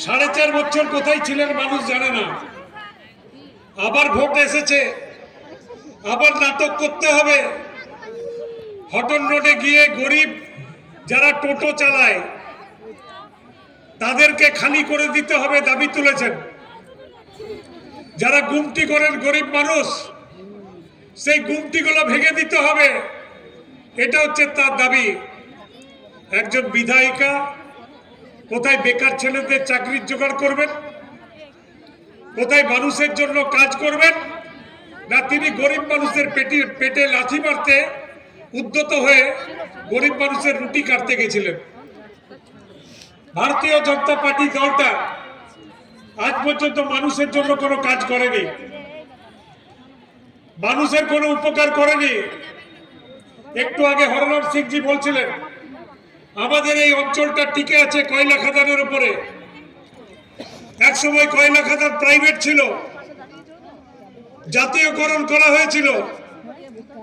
4.5 বছর কোথায় ছিলেন মানুষ জানে না। আবার ভোট এসেছে, আবার নাটক করতে হবে। হটন রোডে গিয়ে গরিব যারা টোটো চালায় তাদেরকে খালি করে দিতে হবে দাবি তুলেছেন। যারা গুমটি করেন গরিব মানুষ, সেই গুমটিগুলো ভেঙে দিতে হবে, এটা হচ্ছে তার দাবি। একজন বিধায়িকা কোথায় বেকার ছেলেদের চাকরির জোগাড় করবেন, কোথায় মানুষের জন্য কাজ করবেন, না তিনি গরিব মানুষের পেটে লাথি মারতে উদ্যত হয়ে গরিব মানুষের রুটি কাটতে গেছিলেন। ভারতীয় জনতা পার্টি দলটা আজ পর্যন্ত মানুষের জন্য কোনো কাজ করেনি, মানুষের কোনো উপকার করেনি। একটু আগে হরনাম সিংজি বলছিলেন আমাদের এই অঞ্চলটা টিকে আছে কয়লা খাদানের উপরে। একসময় কয়লা খাদান প্রাইভেট ছিল, জাতীয়করণ করা হয়েছিল,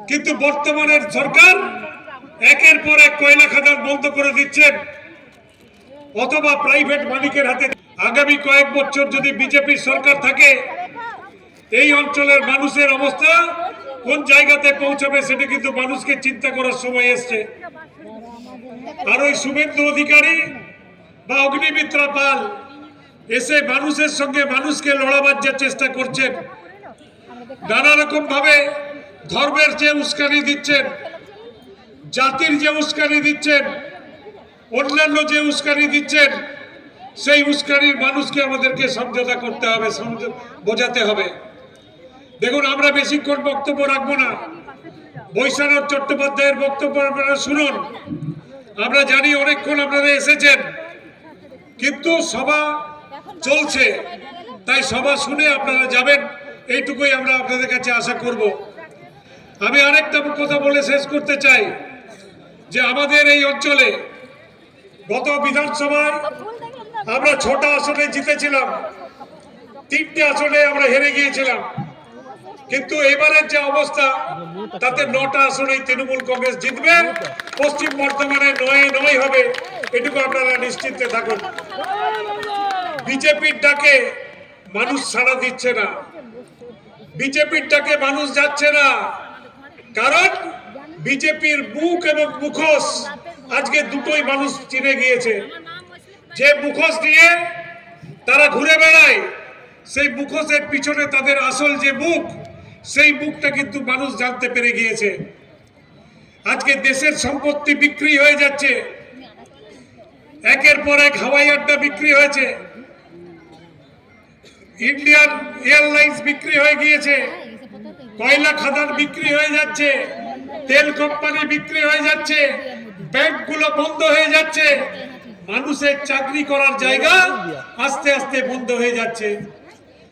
কিন্তু বর্তমানের সরকার একের পর এক কয়লা খাদান বন্ধ করে দিচ্ছেন অথবা প্রাইভেট মালিকের হাতে। আগামী কয়েক বছর যদি বিজেপির সরকার থাকে, এই অঞ্চলের মানুষের অবস্থা কোন জায়গাতে পৌঁছাবে সেটা কিন্তু মানুষকে চিন্তা করার সময় এসছে। আর ওই শুভেন্দু অধিকারী বা অগ্নিমিত্রা পাল এসে মানুষের সঙ্গে মানুষকে লড়াবার যে চেষ্টা করছেন, নানা রকম ভাবে ধর্মের যে উস্কানি দিচ্ছেন, জাতির যে উস্কানি দিচ্ছেন, অন্যান্য যে উস্কানি দিচ্ছেন, সেই উস্কানির মানুষকে আমাদেরকে সমঝোতা করতে হবে, বোঝাতে হবে। দেখুন, আমরা বেশিক্ষণ বক্তব্য রাখবো না। বৈশানাথ চট্টোপাধ্যায়ের বক্তব্য আপনারা শুনুন। আমরা জানি অনেকক্ষণ আপনারা এসেছেন, কিন্তু সভা চলছে, তাই সভা শুনে আপনারা যাবেন, এইটুকুই আমরা আপনাদের কাছে আশা করব। আমি আরেকটা কথা বলে শেষ করতে চাই যে আমাদের এই অঞ্চলে গত বিধানসভায় আমরা 6টা আসনে জিতেছিলাম, 3টে আসনে আমরা হেরে গিয়েছিলাম, কিন্তু এবারের যে অবস্থা তাতে 9টা আসনেই তৃণমূল কংগ্রেস জিতবে। পশ্চিম বর্ধমানে 9 হবে, এটুকু আপনারা নিশ্চিন্তে থাকুন। বিজেপির ডাকে মানুষ সাড়া দিচ্ছে না, বিজেপির ডাকে মানুষ যাচ্ছে না, কারণ বিজেপির মুখ এবং মুখোশ আজকে দুটোই মানুষ চিনে গিয়েছে। যে মুখোশ নিয়ে তারা ঘুরে বেড়ায়, সেই মুখোশের পিছনে তাদের আসল যে মুখ, সেই মুখটা কিন্তু মানুষ জানতে পেরে গিয়েছে। আজকে দেশের সম্পত্তি বিক্রি হয়ে যাচ্ছে, একের পর এক হাওয়াই আড্ডা বিক্রি হয়েছে, ইন্ডিয়ান এয়ারলাইন্স বিক্রি হয়ে গিয়েছে, কয়লা খাদান বিক্রি হয়ে যাচ্ছে, তেল কোম্পানি বিক্রি হয়ে যাচ্ছে, ব্যাংকগুলো বন্ধ হয়ে যাচ্ছে, মানুষের চাকরি করার জায়গা আস্তে আস্তে বন্ধ হয়ে যাচ্ছে।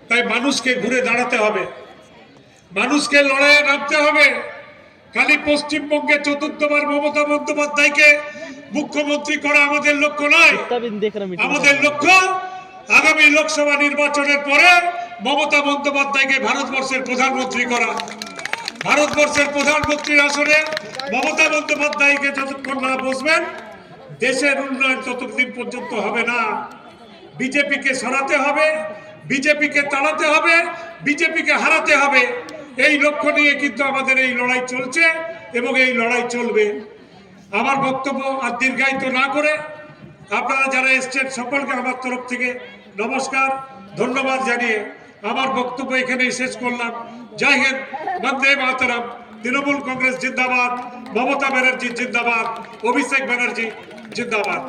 তাই মানুষকে ঘুরে দাঁড়াতে হবে, মানুষকে লড়াইয়ে নামতে হবে। খালি পশ্চিমবঙ্গে 4র্থবার মমতা বন্দ্যোপাধ্যায়কে মুখ্যমন্ত্রী করা আমাদের লক্ষ্য নয়। আমাদের লক্ষ্য আগামী লোকসভা নির্বাচনের পরে মমতা বন্দ্যোপাধ্যায়কে ভারতবর্ষের প্রধানমন্ত্রী করা। ভারতবর্ষের প্রধানমন্ত্রীর আসনে মমতা বন্দ্যোপাধ্যায়কে যতক্ষণ না বসবেন, দেশের উন্নয়ন ততদিন পর্যন্ত হবে না। বিজেপিকে সরাতে হবে, বিজেপিকে তাড়াতে হবে, বিজেপিকে হারাতে হবে। এই লক্ষ্য নিয়ে কিন্তু আমাদের এই লড়াই চলছে এবং এই লড়াই চলবে। আমার বক্তব্য আর দীর্ঘায়িত না করে আপনারা যারা এসছেন সকলকে আমার তরফ থেকে নমস্কার, ধন্যবাদ জানিয়ে আমার বক্তব্য এখানেই শেষ করলাম। জয় হিন্দ, বন্দে মাতরম। তৃণমূল কংগ্রেস জিন্দাবাদ, মমতা ব্যানার্জি জিন্দাবাদ, অভিষেক ব্যানার্জি জিন্দাবাদ।